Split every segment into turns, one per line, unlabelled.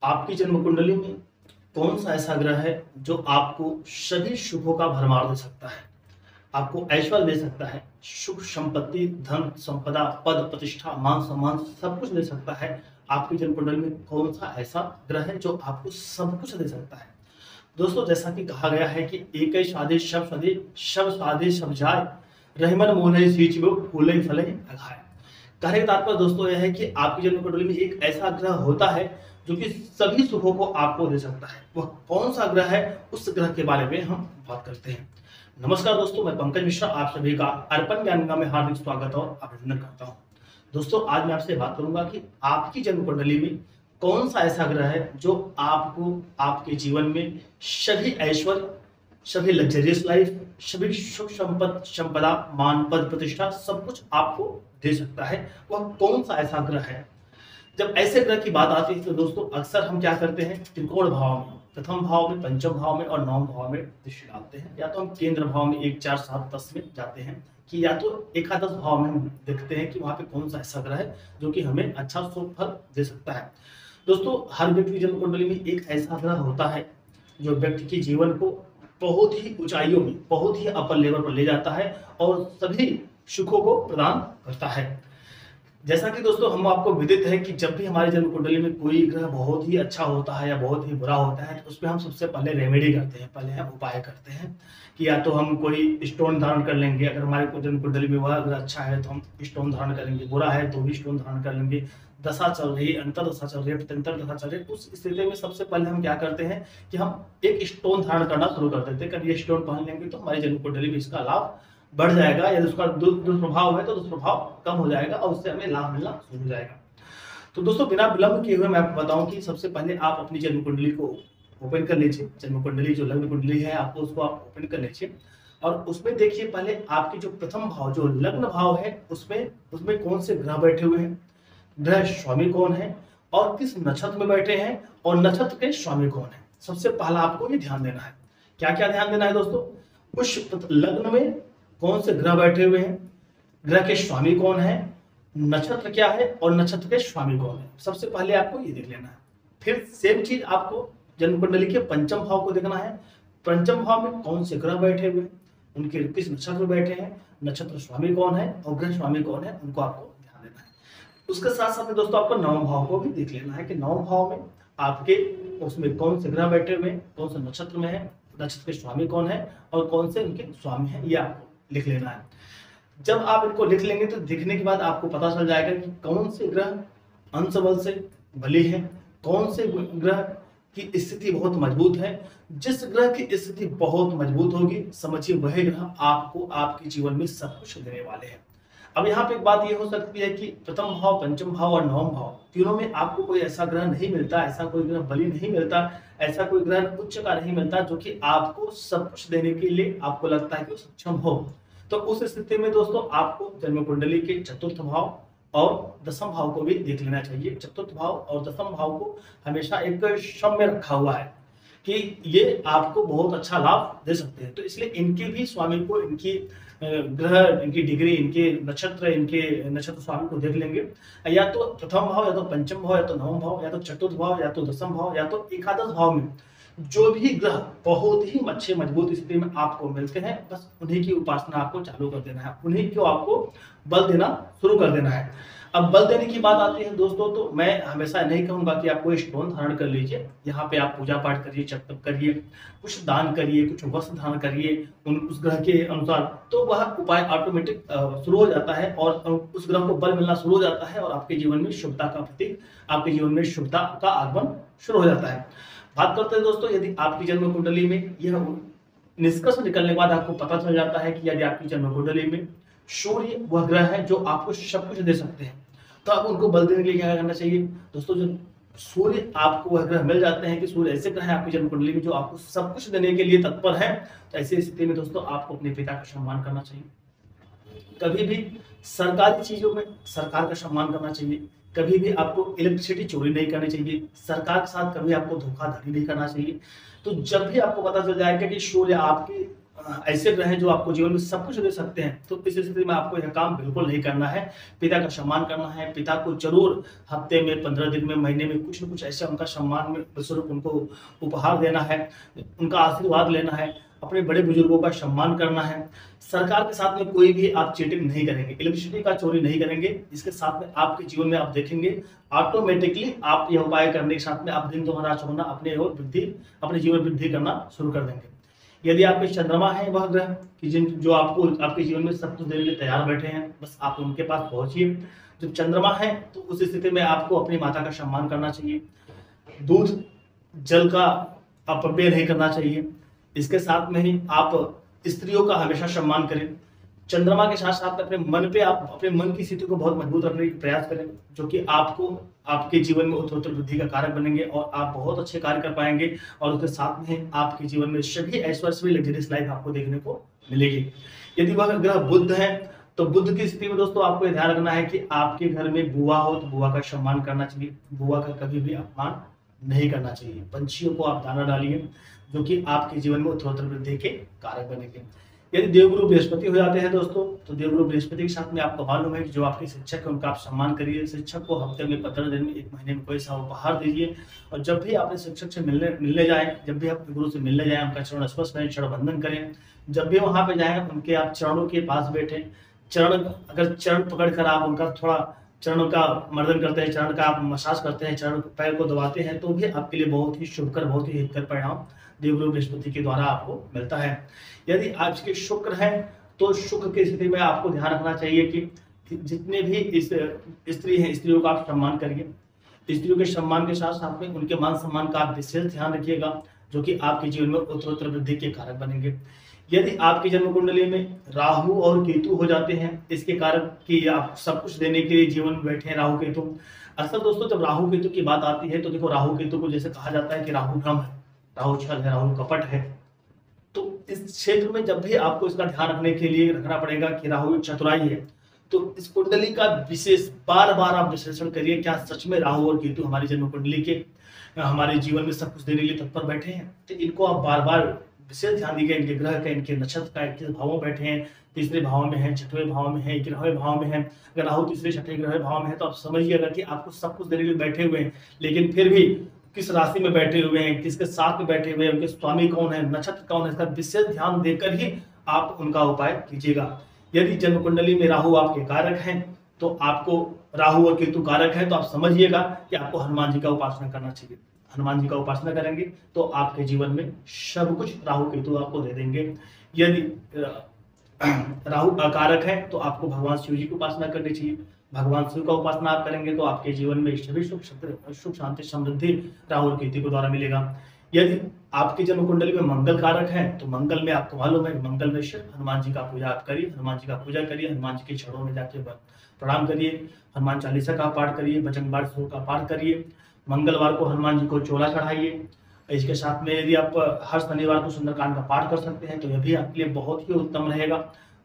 आपकी जन्म कुंडली में कौन सा ऐसा ग्रह है जो आपको सभी शुभों का भरमार दे सकता है, आपको ऐश्वर्य दे सकता है, सुख संपत्ति, धन संपदा, पद प्रतिष्ठा, मान सम्मान सब कुछ दे सकता है। आपकी जन्म कुंडली में कौन सा ऐसा ग्रह है जो आपको सब कुछ दे सकता है। दोस्तों, जैसा कि कहा गया है कि एक ही साधे सब सदे, सब साधे सब जाए, रहमन मोहन सींच वो फूले फले अघाए। कहने का तात्पर्य दोस्तों यह है कि आपकी जन्म कुंडली में एक ऐसा ग्रह होता है जो कि सभी सुखों को आपको दे सकता है। वह कौन सा ग्रह है, उस ग्रह के बारे में हम बात करते हैं। नमस्कार दोस्तों, मैं पंकज मिश्रा आप सभी का अर्पण ज्ञान में हार्दिक स्वागत और अभिनंदन करता हूं। दोस्तों, आज मैं आपसे बात करूंगा कि आपकी जन्म कुंडली में कौन सा ऐसा ग्रह है जो आपको आपके जीवन में सभी ऐश्वर्य, सभी लग्जरियस लाइफ, सभी सुख संपदा, मान पद प्रतिष्ठा सब कुछ आपको दे सकता है। वह कौन सा ऐसा ग्रह है। जब ऐसे ग्रह की बात आती है तो दोस्तों अक्सर हम क्या करते हैं, त्रिकोण भाव में, प्रथम भाव में, पंचम भाव में और नवम भाव में दृष्टि डालते हैं। या तो हम केंद्र भाव में 1, 4, 7, 10 में जाते हैं कि या तो एकादश भाव में हम देखते हैं कि वहां पे कौन सा ऐसा ग्रह है जो कि हमें अच्छा शुभ फल दे सकता है। दोस्तों, हर व्यक्ति की जन्म कुंडली में एक ऐसा ग्रह होता है जो व्यक्ति के जीवन को बहुत ही ऊंचाइयों में, बहुत ही अपर लेवल पर ले जाता है और सभी सुखों को प्रदान करता है। जैसा कि दोस्तों हम आपको विदित है कि जब भी हमारे जन्म कुंडली में कोई ग्रह बहुत ही अच्छा होता है या बहुत ही बुरा होता है तो उस पर हम सबसे पहले रेमेडी करते हैं, पहले हम उपाय करते हैं कि या तो हम कोई स्टोन धारण कर लेंगे। अगर हमारे जन्म कुंडली में वह ग्रह अच्छा है तो हम स्टोन धारण करेंगे, बुरा है तो भी स्टोन धारण कर लेंगे। दशा चल रही है, अंतर दशा चल रही है, प्रत्यंतर दशा चल रही है, उस स्थिति में सबसे पहले हम क्या करते हैं कि हम एक स्टोन धारण करना शुरू कर देते हैं। कभी ये स्टोन पहन लेंगे तो हमारी जन्म कुंडली में इसका लाभ बढ़ जाएगा, या उसका दुष्प्रभाव है तो दुष्प्रभाव कम हो जाएगा और उससे हमें लाभ मिलना शुरू हो जाएगा। तो दोस्तों, बिना विलंब किए हुए मैं आपको बताऊं कि सबसे पहले आप अपनी जन्म कुंडली को ओपन कर लीजिए। जन्म कुंडली जो लग्न कुंडली है आपको उसको आप ओपन कर लीजिए और उसमें देखिए पहले आपकी जो प्रथम भाव, जो लग्न भाव है, उसमें कौन से ग्रह बैठे हुए हैं, ग्रह स्वामी कौन है और किस नक्षत्र में बैठे हैं और नक्षत्र के स्वामी कौन है। सबसे पहला आपको ये ध्यान देना है। क्या क्या ध्यान देना है दोस्तों, उस लग्न में कौन से ग्रह बैठे हुए हैं, ग्रह के स्वामी कौन है, नक्षत्र क्या है और नक्षत्र के स्वामी कौन है। सबसे पहले आपको ये देख लेना है। फिर सेम चीज आपको जन्म कुंडली के पंचम भाव को देखना है। पंचम भाव में कौन से ग्रह बैठे हुए हैं, उनके किस नक्षत्र बैठे हैं, नक्षत्र स्वामी कौन है और ग्रह स्वामी कौन है, उनको आपको ध्यान देना है। उसके साथ साथ में दोस्तों आपको नवम भाव को भी देख लेना है कि नवम भाव में आपके उसमें कौन से ग्रह बैठे हुए हैं, कौन से नक्षत्र में है, नक्षत्र के स्वामी कौन है और कौन से उनके स्वामी है, ये आपको लिख लेना है। जब आप इनको लिख लेंगे तो लिखने के बाद आपको पता चल जाएगा कि कौन से ग्रह अंश बल से बली है, कौन से ग्रह की स्थिति बहुत मजबूत है। जिस ग्रह की स्थिति बहुत मजबूत होगी समझिए वह ग्रह आपको आपके जीवन में सब कुछ देने वाले हैं। अब यहाँ पे एक बात ये हो सकती है कि प्रथम भाव, पंचम भाव और नवम भाव तीनों में आपको कोई ऐसा ग्रह नहीं मिलता, ऐसा कोई ग्रह बली नहीं मिलता, ऐसा कोई ग्रह उच्च का नहीं मिलता जो कि आपको सब कुछ देने के लिए आपको लगता है कि सक्षम हो। तो उस स्थिति में दोस्तों आपको जन्म कुंडली के चतुर्थ भाव और दसम भाव को भी देख लेना चाहिए। चतुर्थ भाव और दसम भाव को हमेशा एक सम में रखा हुआ है कि ये आपको बहुत अच्छा लाभ दे सकते हैं। तो इसलिए इनके भी स्वामी को, इनकी ग्रह, इनकी डिग्री, इनके नक्षत्र स्वामी को देख लेंगे। या तो प्रथम भाव, या तो पंचम भाव, या तो नवम भाव, या तो चतुर्थ भाव, या तो दसम भाव, या तो एकादश भाव में जो भी ग्रह बहुत ही अच्छे मजबूत स्थिति में आपको मिलते हैं, बस उन्हीं की उपासना आपको चालू कर देना है, उन्हीं को आपको बल देना शुरू कर देना है। अब बल देने की बात आती है दोस्तों, तो मैं हमेशा नहीं कहूंगा कि आप कोई स्टोन धारण कर लीजिए। यहाँ पे आप पूजा पाठ करिए, जप तप करिए, कुछ दान करिए, कुछ वस्त्र धारण करिए उस ग्रह के अनुसार, तो वह उपाय ऑटोमेटिक शुरू हो जाता है और उस ग्रह को बल मिलना शुरू हो जाता है और आपके जीवन में शुभता का प्रतीक, आपके जीवन में शुभता का आगमन शुरू हो जाता है। बात करते हैं दोस्तों, यदि आपकी जन्म कुंडली में यह निष्कर्ष निकलने के बाद आपको पता चल जाता है कि यदि आपकी जन्म कुंडली में सूर्य वह ग्रह है जो आपको सब कुछ दे सकते हैं, तो आप उनको बल देने के लिए क्या करना चाहिए दोस्तों। जो सूर्य आपको वह ग्रह मिल जाते हैं कि सूर्य ऐसे ग्रह है आपकी जन्म कुंडली में जो आपको सब कुछ देने के लिए तत्पर है, तो ऐसी स्थिति में दोस्तों आपको अपने पिता का सम्मान करना चाहिए। कभी भी सरकारी चीजों में सरकार का सम्मान करना चाहिए। कभी भी आपको इलेक्ट्रिसिटी चोरी नहीं करनी चाहिए। सरकार के साथ कभी आपको धोखाधड़ी नहीं करना चाहिए। तो जब भी आपको पता चल जाएगा कि सूर्य आपकी ऐसे ग्रह हैं जो आपको जीवन में सब कुछ दे सकते हैं, तो इस स्थिति में आपको यह काम बिल्कुल नहीं करना है। पिता का सम्मान करना है, पिता को जरूर हफ्ते में, 15 दिन में, महीने में कुछ न कुछ ऐसा उनका सम्मान में स्वरूप उनको उपहार देना है, उनका आशीर्वाद लेना है, अपने बड़े बुजुर्गों का सम्मान करना है। सरकार के साथ में कोई भी आप चीटिंग नहीं करेंगे, इलेक्ट्रिसिटी का चोरी नहीं करेंगे। इसके साथ में आपके जीवन में आप देखेंगे ऑटोमेटिकली आप यह उपाय करने के साथ में आप दिन दोहरा चौगुना अपने और वृद्धि, अपने जीवन वृद्धि करना शुरू कर देंगे। यदि आपके चंद्रमा है वह ग्रह कि जिन जो आपको आपके जीवन में सब कुछ देने के लिए तैयार बैठे हैं, बस आप उनके पास पहुंचिए। जब चंद्रमा है तो उस स्थिति में आपको अपनी माता का सम्मान करना चाहिए, दूध जल का अपव्यय नहीं करना चाहिए। इसके साथ में ही आप स्त्रियों का हमेशा सम्मान करें। चंद्रमा के साथ साथ अपने मन पे आप अपने मन की स्थिति को बहुत मजबूत रखने का प्रयास करें, जो कि आपको आपके जीवन में उत्तरोत्तर वृद्धि का कारक बनेंगे और आप बहुत अच्छे कार्य कर पाएंगे। और उसके साथ में आपके जीवन में सभी ऐश्वर्य, सभी लग्जरियस लाइफ आपको देखने को मिलेगी। यदि वह ग्रह बुध है तो बुध की स्थिति में दोस्तों आपको ध्यान रखना है कि आपके घर में बुआ हो तो बुआ का सम्मान करना चाहिए, बुआ का कभी भी अपमान नहीं करना चाहिए। पंछियों को आप दाना डालिए, जो कि आपके जीवन में उत्तरोत्तर वृद्धि के कारक बनेंगे। यदि देवगुरु बृहस्पति हो जाते हैं दोस्तों, तो देवगुरु बृहस्पति के साथ में आपको मालूम है कि जो आपके शिक्षक है उनका आप सम्मान करिए। शिक्षक को हफ्ते में, 15 दिन में, 1 महीने में कोई सा उपहार दीजिए। और जब भी अपने शिक्षक से मिलने जाएं, जब भी अपने गुरु से मिलने जाएं, उनका चरण स्पर्श करें, चरण बंधन करें। जब भी वहां पे जाएं उनके आप चरणों के पास बैठे, अगर चरण पकड़कर आप उनका थोड़ा चरणों का मर्दन करते हैं, चरण का आप मसाज करते हैं, चरण पैर को दबाते हैं, तो भी आपके लिए बहुत ही शुभकर, बहुत ही हितकर परिणाम देवगुरु बृहस्पति के द्वारा आपको मिलता है। यदि आपके शुक्र हैं तो शुक्र की स्थिति में आपको ध्यान रखना चाहिए कि जितने भी इस स्त्री हैं, स्त्रियों का आप सम्मान करिए। स्त्रियों के सम्मान के साथ साथ में उनके मान सम्मान का आप विशेष ध्यान रखिएगा, जो कि आपके जीवन में उत्तरोत्तर वृद्धि के कारक बनेंगे। यदि आपकी जन्म कुंडली में राहु और केतु हो जाते हैं, इसके कारक कि आप सब कुछ देने के लिए जीवन में बैठे हैं राहु केतु। अक्सर दोस्तों जब राहु केतु की बात आती है तो देखो, राहु केतु को जैसे कहा जाता है कि राहु भ्रम है, राहु छल है, राहु कपट है। तो इस क्षेत्र में जब भी आपको इसका ध्यान रखने के लिए रखना पड़ेगा कि राहु चतुराई है, तो इस कुंडली का विशेष बार बार आप विश्लेषण करिए, क्या सच में राहु और केतु हमारी जन्म कुंडली के हमारे जीवन में सब कुछ देने के लिए तत्पर बैठे हैं। तो इनको आप बार बार विशेष ध्यान दीजिए, इनके ग्रह का, इनके नक्षत्र का, किस भावों में बैठे हैं, तीसरे भाव में है, छठवें भाव में है, 11वें भाव में है। अगर राहु तीसरे, छठे, 11वें भाव में है तो आप समझिएगा कि आपको सब कुछ देने के लिए बैठे हुए हैं, लेकिन फिर भी किस राशि में बैठे हुए हैं, किसके साथ में बैठे हुए हैं, उनके स्वामी कौन है, नक्षत्र कौन है, इसका विशेष ध्यान देकर ही आप उनका उपाय कीजिएगा। यदि जन्म कुंडली में राहु आपके कारक हैं तो आपको राहु और केतु कारक है, तो आप समझिएगा कि आपको हनुमान जी का उपासना करना चाहिए। हनुमान जी का उपासना करेंगे तो आपके जीवन में सब कुछ राहु केतु आपको दे देंगे। यदि राहु अकारक है तो आपको भगवान शिव जी की उपासना करनी चाहिए। भगवान शिव का उपासना आप करेंगे तो आपके जीवन में सभी सुख शांति समृद्धि राहु और केतु के द्वारा मिलेगा। यदि आपकी जन्म कुंडली में मंगल कारक है तो मंगल में आपको मालूम है, मंगल में सिर्फ हनुमान जी का पूजा आप करिए, हनुमान जी का पूजा करिए, हनुमान जी के चरणों में जाके प्रणाम करिए, हनुमान चालीसा का पाठ करिए, बजरंग बाण का पाठ करिए। मंगलवार को हनुमान जी को चोला चढ़ाइए। इसके साथ में यदि आप हर शनिवार को सुंदरकांड का पाठ कर सकते हैं तो यह भी आपके लिए बहुत ही उत्तम रहेगा।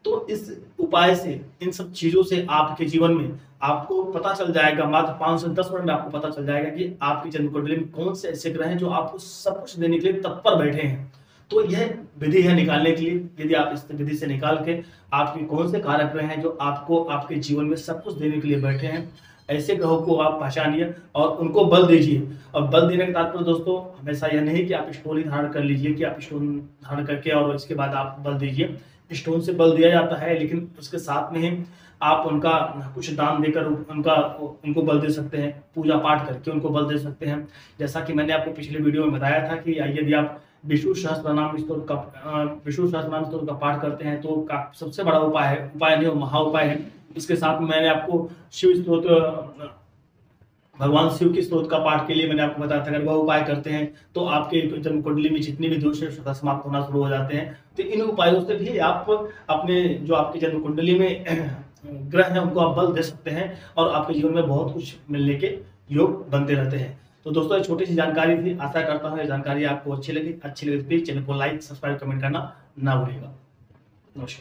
तो इस उपाय से, इन सब चीजों से आपके जीवन में आपको पता चल जाएगा, मात्र 5 से 10 मिनट में आपको पता चल जाएगा कि आपकी जन्म कुंडली में कौन से ऐसे ग्रह हैं जो आपको सब कुछ देने के लिए तत्पर बैठे हैं। तो यह विधि है निकालने के लिए। यदि आप इस विधि से निकाल के आपके कौन से कारक ग्रह हैं जो आपको आपके जीवन में सब कुछ देने के लिए बैठे हैं, ऐसे ग्रहों को आप पहचानिए और उनको बल दीजिए। और बल देने का तात्पर्य दोस्तों हमेशा यह नहीं कि आप स्टोन ही धारण कर लीजिए, कि आप स्टोन धारण करके और इसके बाद आप बल दीजिए। स्टोन से बल दिया जाता है, लेकिन उसके साथ में ही आप उनका कुछ दान देकर उनको बल दे सकते हैं, पूजा पाठ करके उनको बल दे सकते हैं। जैसा कि मैंने आपको पिछले वीडियो में बताया था कि यदि आप विष्णु सहस्त्रनाम स्तोत्र का पाठ करते हैं तो सबसे बड़ा उपाय नहीं, महा उपाय है। इसके साथ में मैंने आपको शिव स्तोत्र, भगवान शिव के स्तोत्र का पाठ के लिए मैंने आपको बताया था, अगर वह उपाय करते हैं तो आपके जन्म कुंडली में जितने भी दोष है समाप्त होना शुरू हो जाते हैं। तो इन उपायों से भी आप अपने जो आपके जन्म कुंडली में ग्रह हैं उनको आप बल दे सकते हैं और आपके जीवन में बहुत कुछ मिलने के योग बनते रहते हैं। तो दोस्तों ये छोटी सी जानकारी थी, आशा करता हूँ ये जानकारी आपको अच्छी लगी तो प्लीज चैनल को लाइक, सब्सक्राइब, कमेंट करना ना भूलिएगा। नमस्कार।